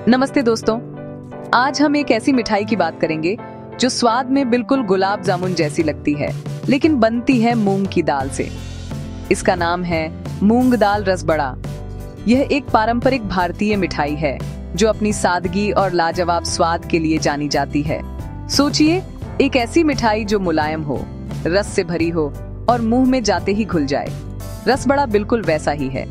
नमस्ते दोस्तों, आज हम एक ऐसी मिठाई की बात करेंगे जो स्वाद में बिल्कुल गुलाब जामुन जैसी लगती है, लेकिन बनती है मूंग की दाल से। इसका नाम है मूंग दाल रसबड़ा। यह एक पारंपरिक भारतीय मिठाई है जो अपनी सादगी और लाजवाब स्वाद के लिए जानी जाती है। सोचिए, एक ऐसी मिठाई जो मुलायम हो, रस से भरी हो और मुंह में जाते ही घुल जाए। रसबड़ा बिल्कुल वैसा ही है।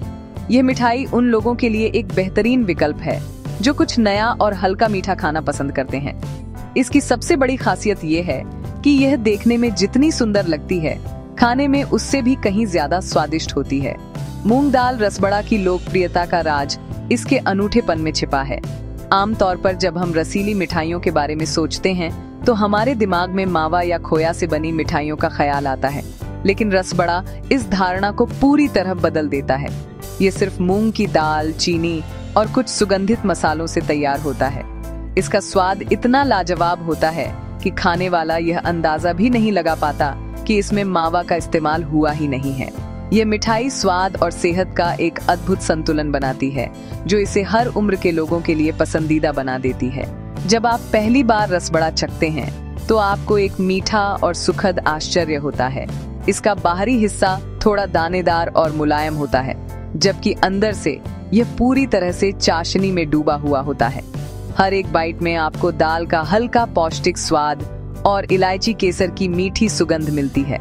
यह मिठाई उन लोगों के लिए एक बेहतरीन विकल्प है जो कुछ नया और हल्का मीठा खाना पसंद करते हैं। इसकी सबसे बड़ी खासियत यह है कि यह देखने में जितनी सुंदर लगती है, खाने में उससे भी कहीं ज्यादा स्वादिष्ट होती है। मूंग दाल रसबड़ा की लोकप्रियता का राज इसके अनूठेपन में छिपा है। आमतौर पर जब हम रसीली मिठाइयों के बारे में सोचते हैं तो हमारे दिमाग में मावा या खोया से बनी मिठाइयों का ख्याल आता है, लेकिन रसबड़ा इस धारणा को पूरी तरह बदल देता है। ये सिर्फ मूंग की दाल, चीनी और कुछ सुगंधित मसालों से तैयार होता है। इसका स्वाद इतना लाजवाब होता है कि खाने वाला यह अंदाजा भी नहीं लगा पाता कि इसमें मावा का इस्तेमाल हुआ ही नहीं है। ये मिठाई स्वाद और सेहत का एक अद्भुत संतुलन बनाती है, जो इसे हर उम्र के लोगों के लिए पसंदीदा बना देती है। जब आप पहली बार रसबड़ा चखते हैं तो आपको एक मीठा और सुखद आश्चर्य होता है। इसका बाहरी हिस्सा थोड़ा दानेदार और मुलायम होता है, जबकि अंदर से यह पूरी तरह से चाशनी में डूबा हुआ होता है। हर एक बाइट में आपको दाल का हल्का पौष्टिक स्वाद और इलायची केसर की मीठी सुगंध मिलती है।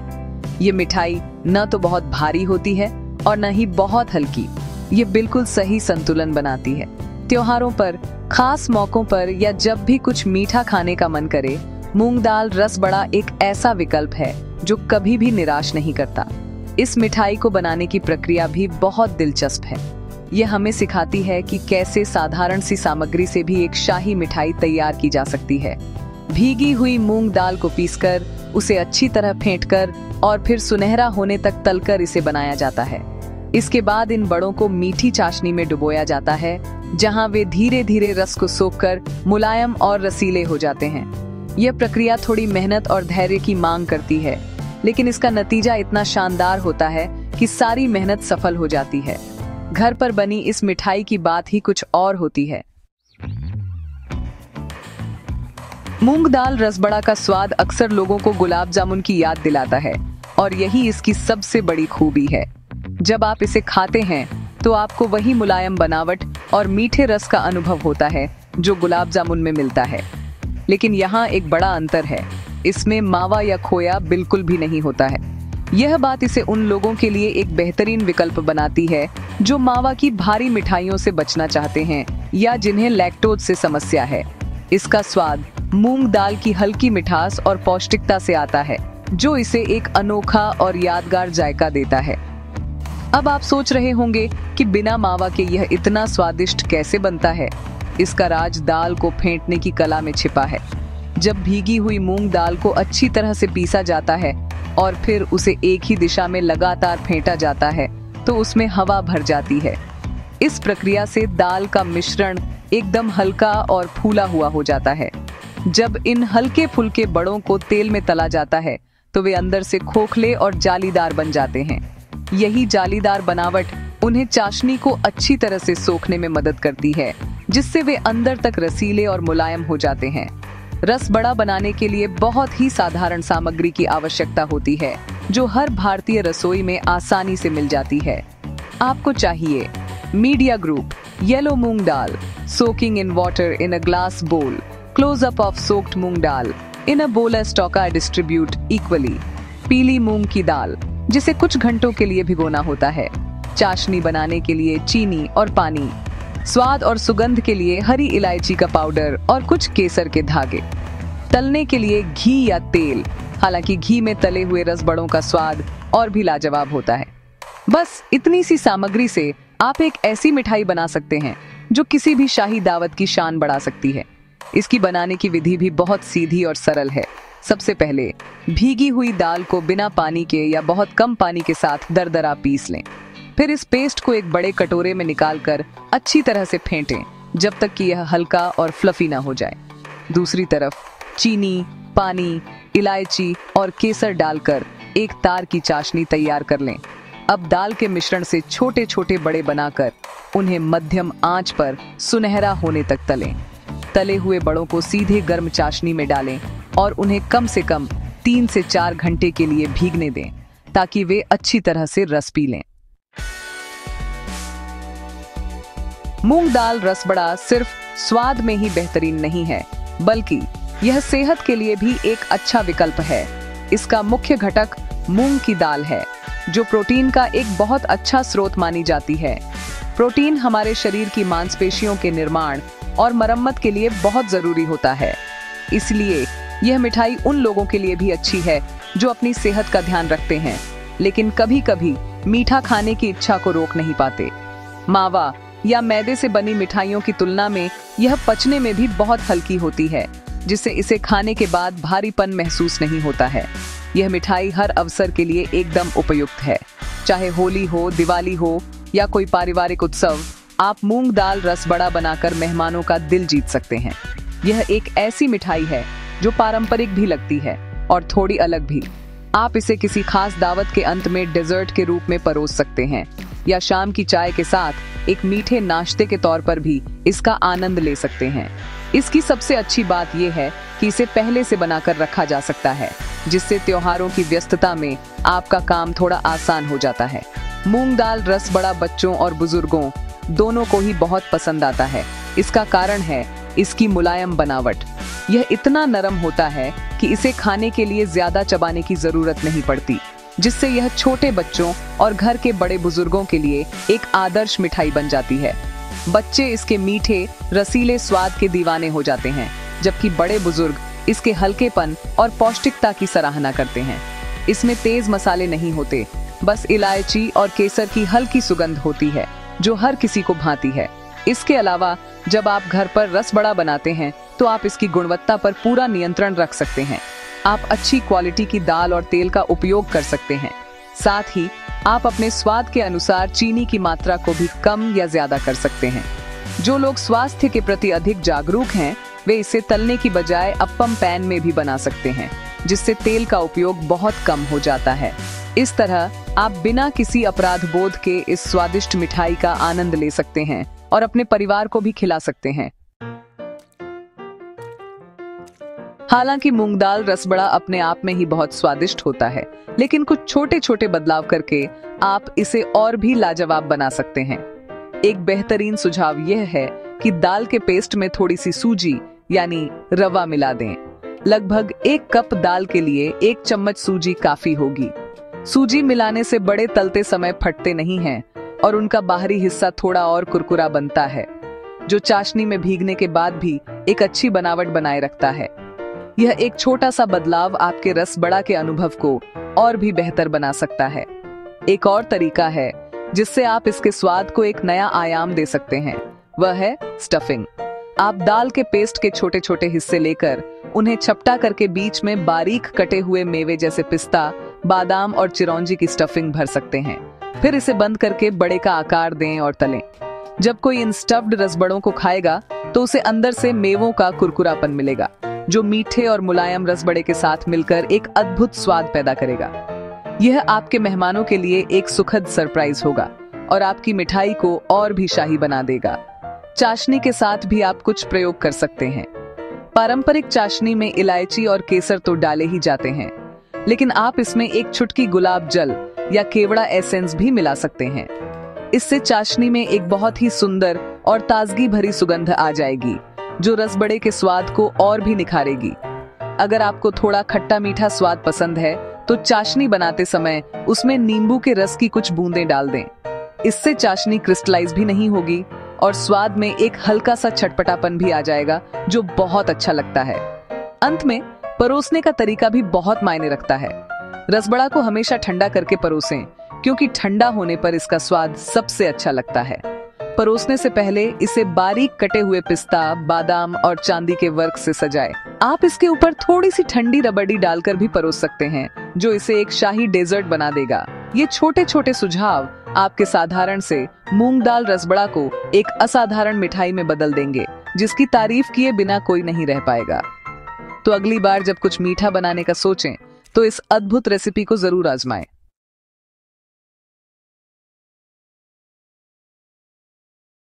ये मिठाई न तो बहुत भारी होती है और न ही बहुत हल्की। ये बिल्कुल सही संतुलन बनाती है। त्योहारों पर, खास मौकों पर या जब भी कुछ मीठा खाने का मन करे, मूंग दाल रसबड़ा एक ऐसा विकल्प है जो कभी भी निराश नहीं करता। इस मिठाई को बनाने की प्रक्रिया भी बहुत दिलचस्प है। यह हमें सिखाती है कि कैसे साधारण सी सामग्री से भी एक शाही मिठाई तैयार की जा सकती है। भीगी हुई मूंग दाल को पीसकर, उसे अच्छी तरह फेंटकर और फिर सुनहरा होने तक तलकर इसे बनाया जाता है। इसके बाद इन बड़ों को मीठी चाशनी में डुबोया जाता है, जहां वे धीरे धीरे रस को सोखकर मुलायम और रसीले हो जाते हैं। यह प्रक्रिया थोड़ी मेहनत और धैर्य की मांग करती है, लेकिन इसका नतीजा इतना शानदार होता है कि सारी मेहनत सफल हो जाती है। घर पर बनी इस मिठाई की बात ही कुछ और होती है। मूंग दाल रसबड़ा का स्वाद अक्सर लोगों को गुलाब जामुन की याद दिलाता है, और यही इसकी सबसे बड़ी खूबी है। जब आप इसे खाते हैं तो आपको वही मुलायम बनावट और मीठे रस का अनुभव होता है जो गुलाब जामुन में मिलता है। लेकिन यहाँ एक बड़ा अंतर है, इसमें मावा या खोया बिल्कुल भी नहीं होता है। यह बात इसे उन लोगों के लिए एक बेहतरीन विकल्प बनाती है जो मावा की भारी मिठाइयों से बचना चाहते हैं या जिन्हें लैक्टोज से समस्या है। इसका स्वाद मूंग दाल की हल्की मिठास और पौष्टिकता से आता है, जो इसे एक अनोखा और यादगार जायका देता है। अब आप सोच रहे होंगे कि बिना मावा के यह इतना स्वादिष्ट कैसे बनता है। इसका राज दाल को फेंटने की कला में छिपा है। जब भीगी हुई मूंग दाल को अच्छी तरह से पीसा जाता है और फिर उसे एक ही दिशा में लगातार फेंटा जाता है तो उसमें हवा भर जाती है। इस प्रक्रिया से दाल का मिश्रण एकदम हल्का और फूला हुआ हो जाता है। जब इन हल्के फुल्के बड़ों को तेल में तला जाता है तो वे अंदर से खोखले और जालीदार बन जाते हैं। यही जालीदार बनावट उन्हें चाशनी को अच्छी तरह से सोखने में मदद करती है, जिससे वे अंदर तक रसीले और मुलायम हो जाते हैं। रसबड़ा बनाने के लिए बहुत ही साधारण सामग्री की आवश्यकता होती है, जो हर भारतीय रसोई में आसानी से मिल जाती है। आपको चाहिए media group yellow moong dal, soaking in water in a glass बोल, क्लोज अप ऑफ सोक्ड मूंग दाल इन अ बोल एज टोका डिस्ट्रीब्यूट इक्वली, पीली मूंग की दाल जिसे कुछ घंटों के लिए भिगोना होता है, चाशनी बनाने के लिए चीनी और पानी, स्वाद और सुगंध के लिए हरी इलायची का पाउडर और कुछ केसर के धागे, तलने के लिए घी या तेल। हालांकि घी में तले हुए रसबड़ों का स्वाद और भी लाजवाब होता है। बस इतनी सी सामग्री से आप एक ऐसी मिठाई बना सकते हैं जो किसी भी शाही दावत की शान बढ़ा सकती है। इसकी बनाने की विधि भी बहुत सीधी और सरल है। सबसे पहले भीगी हुई दाल को बिना पानी के या बहुत कम पानी के साथ दरदरा पीस लें। फिर इस पेस्ट को एक बड़े कटोरे में निकालकर अच्छी तरह से फेंटें जब तक कि यह हल्का और फ्लफी ना हो जाए। दूसरी तरफ चीनी, पानी, इलायची और केसर डालकर एक तार की चाशनी तैयार कर लें। अब दाल के मिश्रण से छोटे छोटे बड़े बनाकर उन्हें मध्यम आंच पर सुनहरा होने तक तलें। तले हुए बड़ों को सीधे गर्म चाशनी में डालें और उन्हें कम से कम 3 से 4 घंटे के लिए भीगने दें ताकि वे अच्छी तरह से रस पी लें। मूंग दाल रसबड़ा सिर्फ स्वाद में ही बेहतरीन नहीं है, बल्कि यह सेहत के लिए भी एक अच्छा विकल्प है। इसका मुख्य घटक मूंग की दाल है, जो प्रोटीन का एक बहुत अच्छा स्रोत मानी जाती है। प्रोटीन हमारे शरीर की मांसपेशियों के निर्माण और मरम्मत के लिए बहुत जरूरी होता है। इसलिए यह मिठाई उन लोगों के लिए भी अच्छी है जो अपनी सेहत का ध्यान रखते हैं, लेकिन कभी-कभी मीठा खाने की इच्छा को रोक नहीं पाते। मावा या मैदे से बनी मिठाइयों की तुलना में यह पचने में भी बहुत हल्की होती है, जिससे इसे खाने के बाद भारीपन महसूस नहीं होता है। यह मिठाई हर अवसर के लिए एकदम उपयुक्त है। चाहे होली हो, दिवाली हो या कोई पारिवारिक उत्सव, आप मूंग दाल रसबड़ा बनाकर मेहमानों का दिल जीत सकते हैं। यह एक ऐसी मिठाई है जो पारंपरिक भी लगती है और थोड़ी अलग भी। आप इसे किसी खास दावत के अंत में डेजर्ट के रूप में परोस सकते हैं या शाम की चाय के साथ एक मीठे नाश्ते के तौर पर भी इसका आनंद ले सकते हैं। इसकी सबसे अच्छी बात यह है कि इसे पहले से बनाकर रखा जा सकता है, जिससे त्योहारों की व्यस्तता में आपका काम थोड़ा आसान हो जाता है। मूंग दाल रसबड़ा बच्चों और बुजुर्गों दोनों को ही बहुत पसंद आता है। इसका कारण है इसकी मुलायम बनावट। यह इतना नरम होता है कि इसे खाने के लिए ज्यादा चबाने की जरूरत नहीं पड़ती, जिससे यह छोटे बच्चों और घर के बड़े बुजुर्गों के लिए एक आदर्श मिठाई बन जाती है। बच्चे इसके मीठे रसीले स्वाद के दीवाने हो जाते हैं, जबकि बड़े बुजुर्ग इसके हल्केपन और पौष्टिकता की सराहना करते हैं। इसमें तेज मसाले नहीं होते, बस इलायची और केसर की हल्की सुगंध होती है जो हर किसी को भाती है। इसके अलावा जब आप घर पर रसबड़ा बनाते हैं तो आप इसकी गुणवत्ता पर पूरा नियंत्रण रख सकते हैं। आप अच्छी क्वालिटी की दाल और तेल का उपयोग कर सकते हैं। साथ ही आप अपने स्वाद के अनुसार चीनी की मात्रा को भी कम या ज्यादा कर सकते हैं। जो लोग स्वास्थ्य के प्रति अधिक जागरूक हैं, वे इसे तलने की बजाय अप्पम पैन में भी बना सकते हैं, जिससे तेल का उपयोग बहुत कम हो जाता है। इस तरह आप बिना किसी अपराध बोध के इस स्वादिष्ट मिठाई का आनंद ले सकते हैं और अपने परिवार को भी खिला सकते हैं। हालांकि मूंग दाल रसबड़ा अपने आप में ही बहुत स्वादिष्ट होता है, लेकिन कुछ छोटे छोटे बदलाव करके आप इसे और भी लाजवाब बना सकते हैं। एक बेहतरीन सुझाव यह है कि दाल के पेस्ट में थोड़ी सी सूजी यानी रवा मिला दें। लगभग 1 कप दाल के लिए 1 चम्मच सूजी काफी होगी। सूजी मिलाने से बड़े तलते समय फटते नहीं हैं और उनका बाहरी हिस्सा थोड़ा और कुरकुरा बनता है, जो चाशनी में भीगने के बाद भी एक अच्छी बनावट बनाए रखता है। यह एक छोटा सा बदलाव आपके रसबड़ा के अनुभव को और भी बेहतर बना सकता है। एक और तरीका है जिससे आप इसके स्वाद को एक नया आयाम दे सकते हैं, वह है स्टफिंग। आप दाल के पेस्ट के छोटे छोटे हिस्से लेकर उन्हें चपटा करके बीच में बारीक कटे हुए मेवे जैसे पिस्ता, बादाम और चिरौंजी की स्टफिंग भर सकते हैं। फिर इसे बंद करके बड़े का आकार दें और तलें। जब कोई इन स्टफ्ड रसबड़ों को खाएगा तो उसे अंदर से मेवों का कुरकुरापन मिलेगा, जो मीठे और मुलायम रसबड़े के साथ मिलकर एक अद्भुत स्वाद पैदा करेगा। यह आपके मेहमानों के लिए एक सुखद सरप्राइज होगा और आपकी मिठाई को और भी शाही बना देगा। चाशनी के साथ भी आप कुछ प्रयोग कर सकते हैं। पारंपरिक चाशनी में इलायची और केसर तो डाले ही जाते हैं, लेकिन आप इसमें एक चुटकी गुलाब जल या केवड़ा एसेंस भी मिला सकते हैं। इससे चाशनी में एक बहुत ही सुंदर और ताजगी भरी सुगंध आ जाएगी, जो रसबड़े के स्वाद को और भी निखारेगी। अगर आपको थोड़ा खट्टा मीठा स्वाद पसंद है तो चाशनी बनाते समय उसमें नींबू के रस की कुछ बूंदें डाल दें। इससे चाशनी क्रिस्टलाइज भी नहीं होगी और स्वाद में एक हल्का सा चटपटापन भी आ जाएगा, जो बहुत अच्छा लगता है। अंत में परोसने का तरीका भी बहुत मायने रखता है। रसबड़ा को हमेशा ठंडा करके परोसें, क्योंकि ठंडा होने पर इसका स्वाद सबसे अच्छा लगता है। परोसने से पहले इसे बारीक कटे हुए पिस्ता, बादाम और चांदी के वर्क से सजाएं। आप इसके ऊपर थोड़ी सी ठंडी रबड़ी डालकर भी परोस सकते हैं, जो इसे एक शाही डेजर्ट बना देगा। ये छोटे छोटे सुझाव आपके साधारण से मूंग दाल रसबड़ा को एक असाधारण मिठाई में बदल देंगे, जिसकी तारीफ किए बिना कोई नहीं रह पाएगा। तो अगली बार जब कुछ मीठा बनाने का सोचें, तो इस अद्भुत रेसिपी को जरूर आजमाएं।